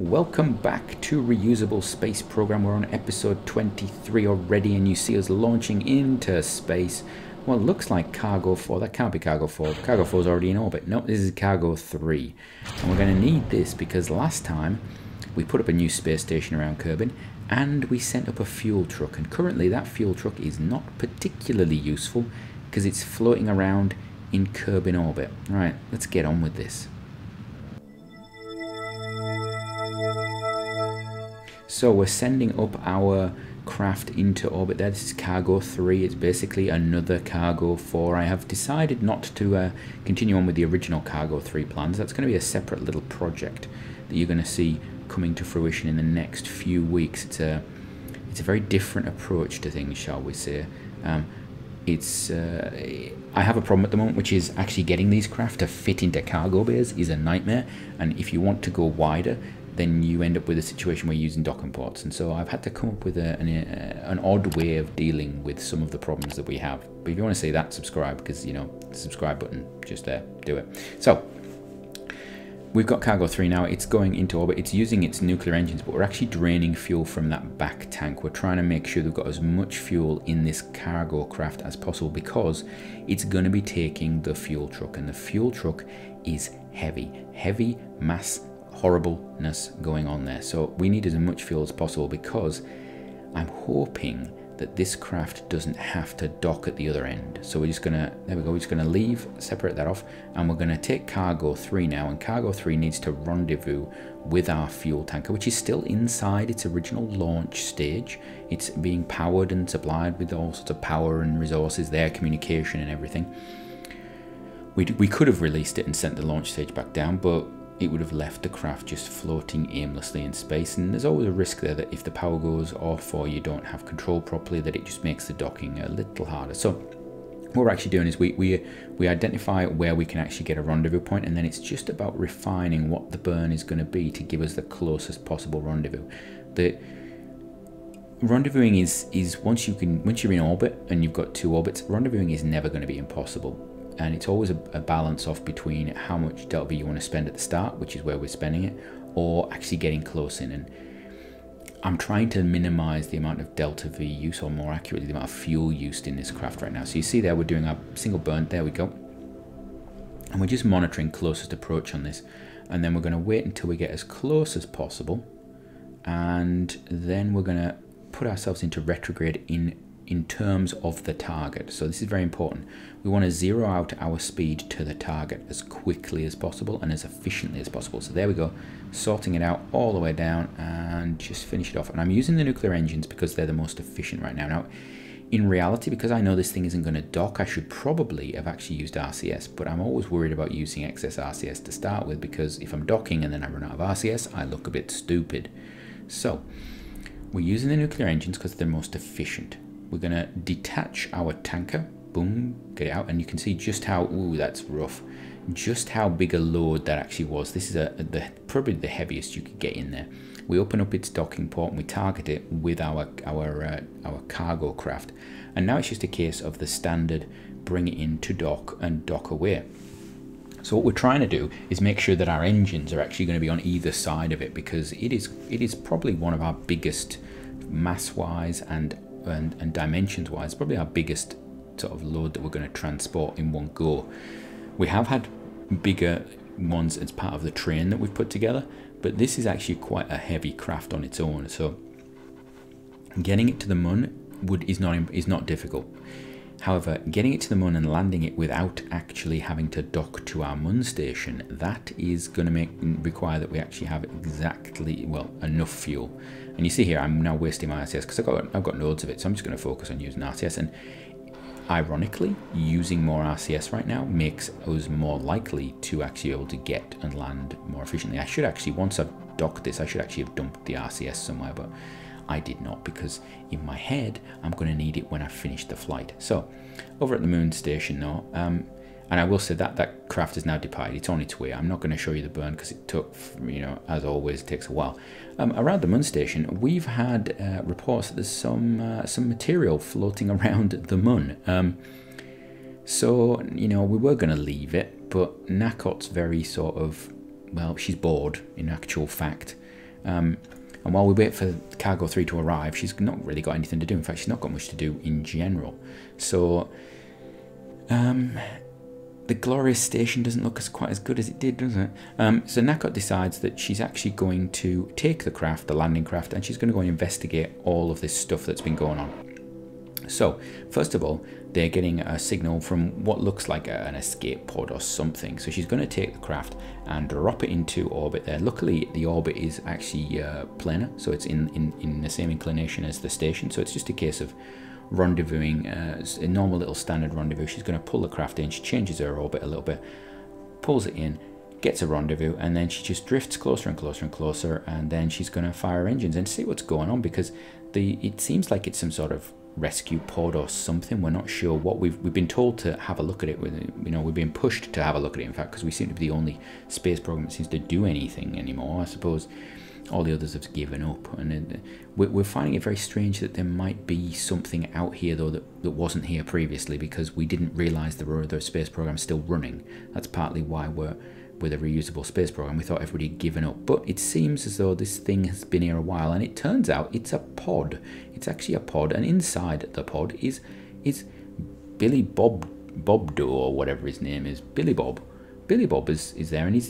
Welcome back to Reusable Space Program. We're on episode 23 already, and you see us launching into space. Well, it looks like Cargo 4. That can't be Cargo 4. Cargo 4 is already in orbit. Nope, this is Cargo 3. And we're going to need this because last time we put up a new space station around Kerbin and we sent up a fuel truck. And currently that fuel truck is not particularly useful because it's floating around in Kerbin orbit. Alright, let's get on with this. So we're sending up our craft into orbit there. This is Cargo 3. It's basically another Cargo 4. I have decided not to continue on with the original Cargo 3 plans. That's going to be a separate little project that you're going to see coming to fruition in the next few weeks. It's a very different approach to things, shall we say. I have a problem at the moment, which is actually getting these craft to fit into cargo bays is a nightmare. And if you want to go wider, then you end up with a situation where you're using docking ports. And so I've had to come up with an odd way of dealing with some of the problems that we have. But if you want to see that, subscribe, because, you know, the subscribe button, just there, do it. So we've got Cargo 3 now. It's going into orbit. It's using its nuclear engines, but we're actually draining fuel from that back tank. We're trying to make sure we've got as much fuel in this cargo craft as possible because it's going to be taking the fuel truck, and the fuel truck is heavy mass horribleness going on there. So we need as much fuel as possible because I'm hoping that this craft doesn't have to dock at the other end. So we're just gonna, there we go, we're just gonna leave, separate that off, and we're gonna take Cargo 3 now, and Cargo 3 needs to rendezvous with our fuel tanker, which is still inside its original launch stage. It's being powered and supplied with all sorts of power and resources there, communication and everything. We could have released it and sent the launch stage back down, but it would have left the craft just floating aimlessly in space, and there's always a risk there that if the power goes off or you don't have control properly, that it just makes the docking a little harder. So what we're actually doing is we identify where we can actually get a rendezvous point, and then it's just about refining what the burn is going to be to give us the closest possible rendezvous. The rendezvousing is once you're in orbit and you've got two orbits, rendezvousing is never going to be impossible. And it's always a balance off between how much delta V you want to spend at the start, which is where we're spending it, or actually getting close in. And I'm trying to minimize the amount of delta V use, or more accurately, the amount of fuel used in this craft right now. So you see there, we're doing our single burn. There we go. And we're just monitoring closest approach on this. And then we're going to wait until we get as close as possible. And then we're going to put ourselves into retrograde in terms of the target. So this is very important. We want to zero out our speed to the target as quickly as possible and as efficiently as possible. So there we go, sorting it out all the way down and just finish it off. And I'm using the nuclear engines because they're the most efficient right now. Now, in reality, because I know this thing isn't going to dock, I should probably have actually used RCS, but I'm always worried about using excess RCS to start with, because if I'm docking and then I run out of RCS, I look a bit stupid. So we're using the nuclear engines because they're most efficient. We're going to detach our tanker, boom, get it out, and you can see just how, ooh, that's rough, just how big a load that actually was. This is probably the heaviest you could get in there. We open up its docking port and we target it with our cargo craft, and now it's just a case of the standard bring it in to dock and dock away. So what we're trying to do is make sure that our engines are actually going to be on either side of it, because it is probably one of our biggest mass-wise and dimensions-wise, probably our biggest sort of load that we're going to transport in one go. We have had bigger ones as part of the train that we've put together, but this is actually quite a heavy craft on its own. So getting it to the moon is not difficult. However, getting it to the moon and landing it without actually having to dock to our moon station, that is going to require that we actually have exactly, well, enough fuel. And you see here, I'm now wasting my RCS because I've got loads of it, so I'm just going to focus on using RCS. And ironically, using more RCS right now makes us more likely to actually be able to get and land more efficiently. I should actually, once I've docked this, I should actually have dumped the RCS somewhere, but I did not, because in my head I'm going to need it when I finish the flight. So over at the moon station now, and I will say that that craft is now departed. It's on its way. I'm not going to show you the burn because it took, you know, as always, it takes a while. Around the moon station, we've had reports that there's some material floating around the moon. So, you know, we were going to leave it, but Nacott's very sort of, well, she's bored in actual fact. And while we wait for Cargo 3 to arrive, she's not really got anything to do. In fact, she's not got much to do in general. So the glorious station doesn't look quite as good as it did, does it? So Nacott decides that she's actually going to take the craft, the landing craft, and she's going to go and investigate all of this stuff that's been going on. So, first of all, they're getting a signal from what looks like an escape pod or something. So she's going to take the craft and drop it into orbit there. Luckily, the orbit is actually planar, so it's in the same inclination as the station. So it's just a case of rendezvousing, a normal little standard rendezvous. She's going to pull the craft in, she changes her orbit a little bit, pulls it in, gets a rendezvous, and then she just drifts closer and closer and closer, and then she's going to fire her engines and see what's going on, because it seems like it's some sort of rescue pod or something. We're not sure what. We've been told to have a look at it. We've been pushed to have a look at it, in fact, because we seem to be the only space program that seems to do anything anymore. I suppose all the others have given up, and we're finding it very strange that there might be something out here though that wasn't here previously, because we didn't realize there were other space programs still running. That's partly why we're with a reusable space program. We thought everybody had given up, but it seems as though this thing has been here a while, and it turns out it's a pod. It's actually a pod, and inside the pod is Billy Bobdo, or whatever his name is. Billy Bob is there, and he's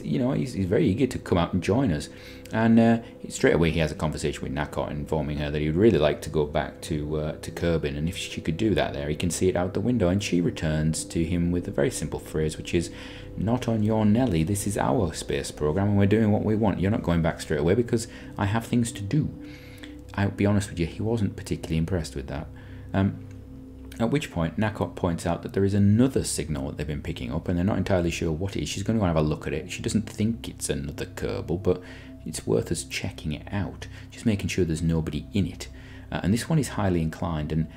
very eager to come out and join us. And straight away he has a conversation with Nacott, informing her that he'd really like to go back to Kerbin, and if she could do that there, he can see it out the window. And she returns to him with a very simple phrase, which is, "Not on your Nelly. This is our space program, and we're doing what we want. You're not going back straight away because I have things to do." I'll be honest with you, he wasn't particularly impressed with that. At which point, Nacott points out that there is another signal that they've been picking up, and they're not entirely sure what it is. She's going to go and have a look at it. She doesn't think it's another Kerbal, but it's worth us checking it out, just making sure there's nobody in it. And this one is highly inclined, and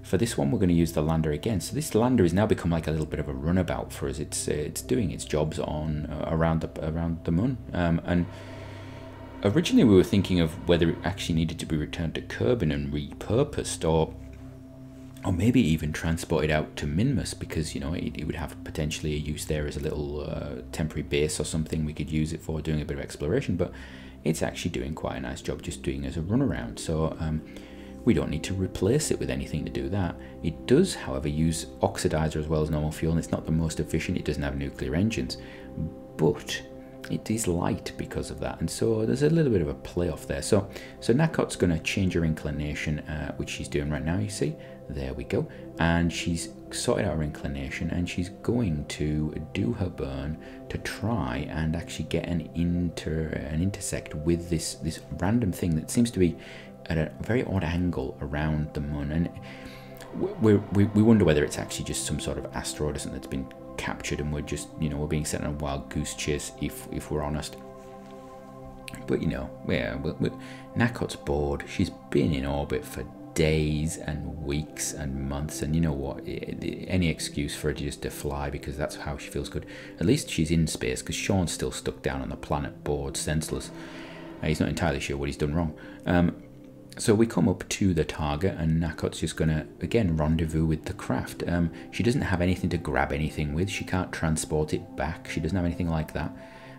for this one we're going to use the lander again. So this lander has now become like a little bit of a runabout for us. It's doing its jobs on around the moon, and originally we were thinking of whether it actually needed to be returned to Kerbin and repurposed, or maybe even transported out to Minmus, because it would have potentially a use there as a little temporary base or something. We could use it for doing a bit of exploration, but it's actually doing quite a nice job just doing as a runaround. So we don't need to replace it with anything to do that. It does, however, use oxidizer as well as normal fuel, and it's not the most efficient. It doesn't have nuclear engines, but it is light because of that, and so there's a little bit of a play off there. So Nacott's going to change her inclination, which she's doing right now. You see, there we go, and she's sorted out her inclination, and she's going to do her burn to try and actually get an intersect with this random thing that seems to be at a very odd angle around the moon, and we wonder whether it's actually just some sort of asteroid or something that's been captured, and we're just we're being sent on a wild goose chase, if we're honest. But Nacott's bored. She's been in orbit for days and weeks and months, and you know what, any excuse for her just to fly, because that's how she feels good. At least she's in space, because Sean's still stuck down on the planet, bored, senseless. He's not entirely sure what he's done wrong. So we come up to the target, and Nacott's just going to, again, rendezvous with the craft. She doesn't have anything to grab anything with. She can't transport it back. She doesn't have anything like that.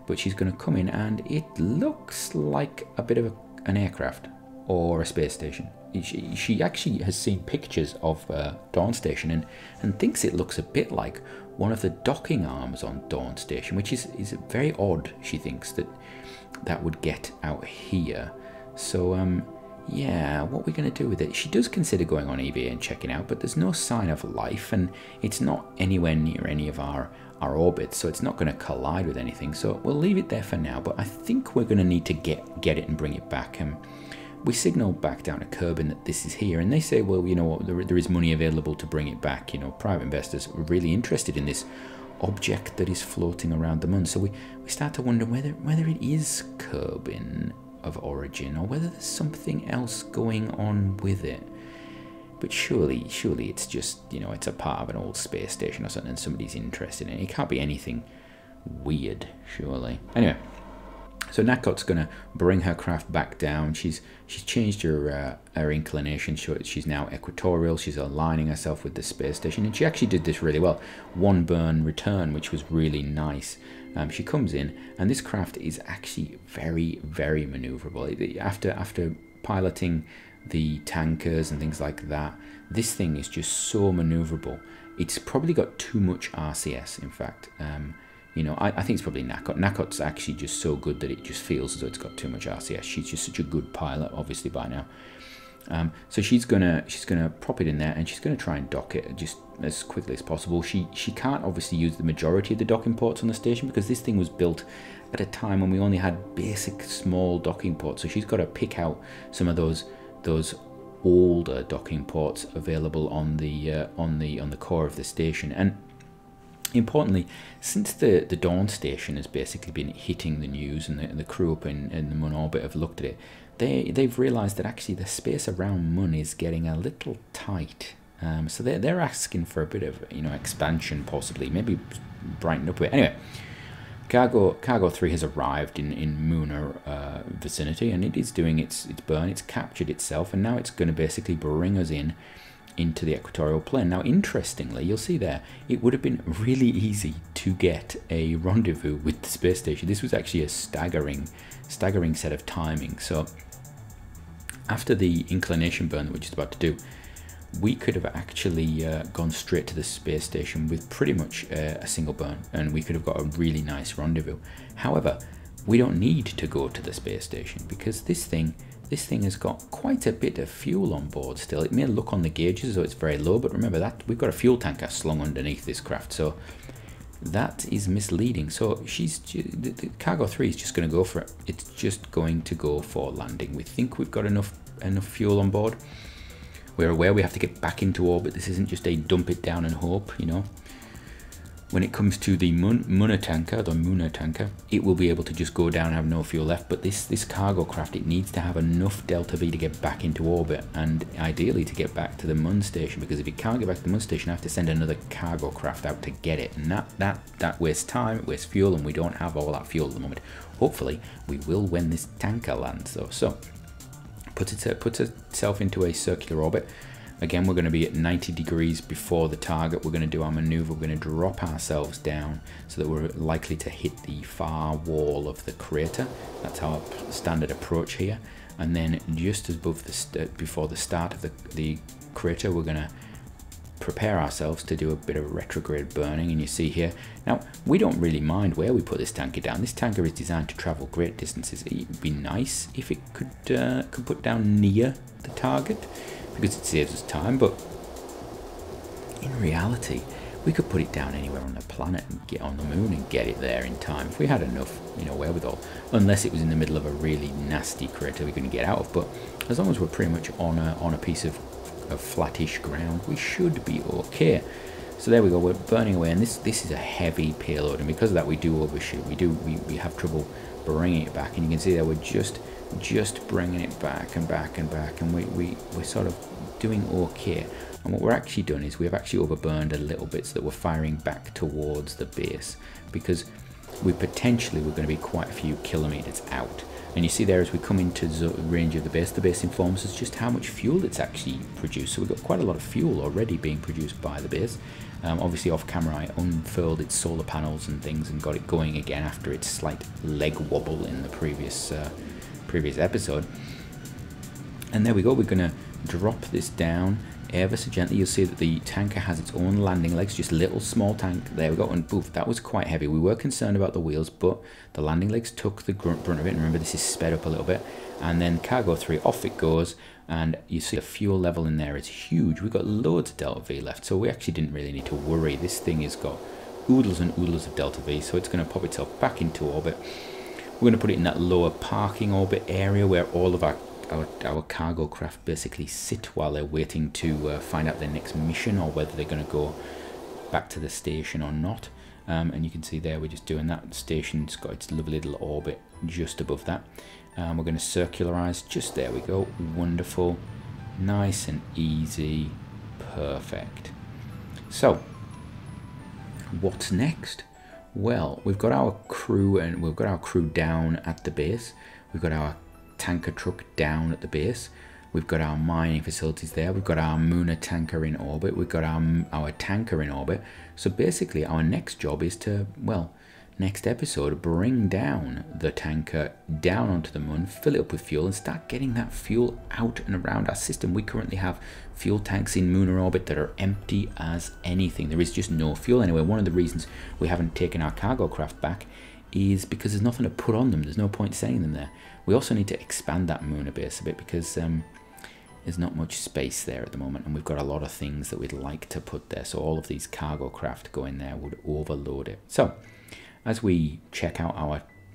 But she's going to come in, and it looks like a bit of an aircraft or a space station. She actually has seen pictures of Dawn Station and thinks it looks a bit like one of the docking arms on Dawn Station, which is very odd, she thinks, that would get out here. So, yeah, what are we going to do with it? She does consider going on eBay and checking out, but there's no sign of life, and it's not anywhere near any of our orbits, so it's not going to collide with anything. So we'll leave it there for now, but I think we're going to need to get it and bring it back. We signal back down to Kerbin that this is here, and they say, well, you know what, there is money available to bring it back. Private investors are really interested in this object that is floating around the moon. So we start to wonder whether it is Kerbin of origin, or whether there's something else going on with it. But surely it's just, it's a part of an old space station or something, and somebody's interested in it. It can't be anything weird, surely. Anyway, So Nacott's going to bring her craft back down. She's changed her inclination. She's now equatorial. She's aligning herself with the space station, and she actually did this really well. One burn return, which was really nice. She comes in, and this craft is actually very, very maneuverable. After piloting the tankers and things like that, this thing is just so maneuverable. It's probably got too much RCS, in fact. You know, I think it's probably Nacott. Nacott's actually just so good that it just feels as though it's got too much RCS. She's just such a good pilot, obviously, by now. So she's gonna prop it in there, and she's gonna try and dock it just as quickly as possible. She can't obviously use the majority of the docking ports on the station, because this thing was built at a time when we only had basic small docking ports. So she's got to pick out some of those older docking ports available on the core of the station. And importantly, since the Dawn station has basically been hitting the news, and the crew up in the Mun orbit have looked at it, they've realised that actually the space around Mun is getting a little tight. So they're asking for a bit of, you know, expansion, possibly, maybe brighten up a bit. Anyway, Cargo 3 has arrived in Munar vicinity, and it is doing its burn. It's captured itself, and now it's going to basically bring us into the equatorial plane. Now, interestingly, you'll see there, it would have been really easy to get a rendezvous with the space station. This was actually a staggering set of timing. So after the inclination burn that we're just about to do, we could have actually gone straight to the space station with pretty much a single burn, and we could have got a really nice rendezvous. However, we don't need to go to the space station, because this thing has got quite a bit of fuel on board still. It may look on the gauges as though it's very low, but remember that we've got a fuel tanker slung underneath this craft, so that is misleading. So the Cargo 3 is just going to go for it. It's just going to go for landing. We think we've got enough fuel on board. We're aware we have to get back into orbit. This isn't just a dump it down and hope, you know. When it comes to the Munar tanker, it will be able to just go down and have no fuel left. But this cargo craft, it needs to have enough delta V to get back into orbit, and ideally to get back to the Mun station, because if it can't get back to the Mun station, I have to send another cargo craft out to get it, and that wastes time, it wastes fuel, and we don't have all that fuel at the moment. Hopefully, we will when this tanker lands, though. So puts itself into a circular orbit. Again, we're going to be at 90 degrees before the target. We're going to do our maneuver. We're going to drop ourselves down so that we're likely to hit the far wall of the crater. That's our standard approach here. And then just above before the start of the crater, we're going to prepare ourselves to do a bit of retrograde burning. And you see here, now we don't really mind where we put this tanker down. This tanker is designed to travel great distances. It would be nice if it could put down near the target, because it saves us time, but in reality we could put it down anywhere on the planet and get on the moon and get it there in time if we had enough, you know, wherewithal, unless it was in the middle of a really nasty crater we couldn't get out of. But as long as we're pretty much on a piece of flattish ground, we should be okay. So there we go, we're burning away, and this is a heavy payload, and because of that we do overshoot. We have trouble bringing it back, and you can see that we're just bringing it back and back and back, and we're sort of doing okay. And what we're actually doing is we've actually overburned a little bit so that we're firing back towards the base, because we're going to be quite a few kilometers out. And you see there, as we come into the range of the base informs us just how much fuel it's actually produced. So we've got quite a lot of fuel already being produced by the base. Obviously off camera I unfurled its solar panels and things and got it going again after its slight leg wobble in the previous episode. And there we go, we're going to drop this down ever so gently. You'll see that the tanker has its own landing legs, just little small tank. There we go, and poof, that was quite heavy. We were concerned about the wheels, but the landing legs took the brunt of it. And remember, this is sped up a little bit. And then Cargo 3, off it goes, and you see the fuel level in there is huge. We've got loads of delta V left, so we actually didn't really need to worry. This thing has got oodles and oodles of delta V, so it's going to pop itself back into orbit. We're going to put it in that lower parking orbit area where all of our cargo craft basically sit while they're waiting to find out their next mission, or whether they're going to go back to the station or not. And you can see there we're just doing that. The station's got its lovely little orbit just above that. We're going to circularize, just there we go, wonderful, nice and easy, perfect. So what's next? Well, we've got our crew and we've got our crew down at the base. We've got our tanker truck down at the base. We've got our mining facilities there. We've got our Mooner tanker in orbit. We've got our tanker in orbit. So basically our next job is to, well, next episode, bring down the tanker down onto the moon, fill it up with fuel, and start getting that fuel out and around our system. We currently have fuel tanks in lunar orbit that are empty as anything. There is just no fuel anywhere. One of the reasons we haven't taken our cargo craft back is because there's nothing to put on them. There's no point sending them there. We also need to expand that lunar base a bit because there's not much space there at the moment, and we've got a lot of things that we'd like to put there. So all of these cargo craft going there would overload it. So as we check out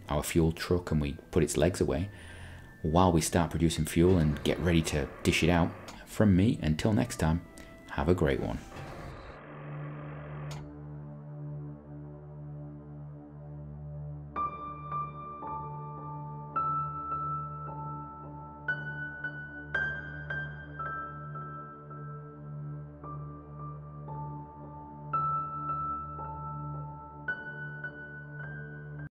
our fuel truck and we put its legs away, while we start producing fuel and get ready to dish it out, from me, until next time, have a great one.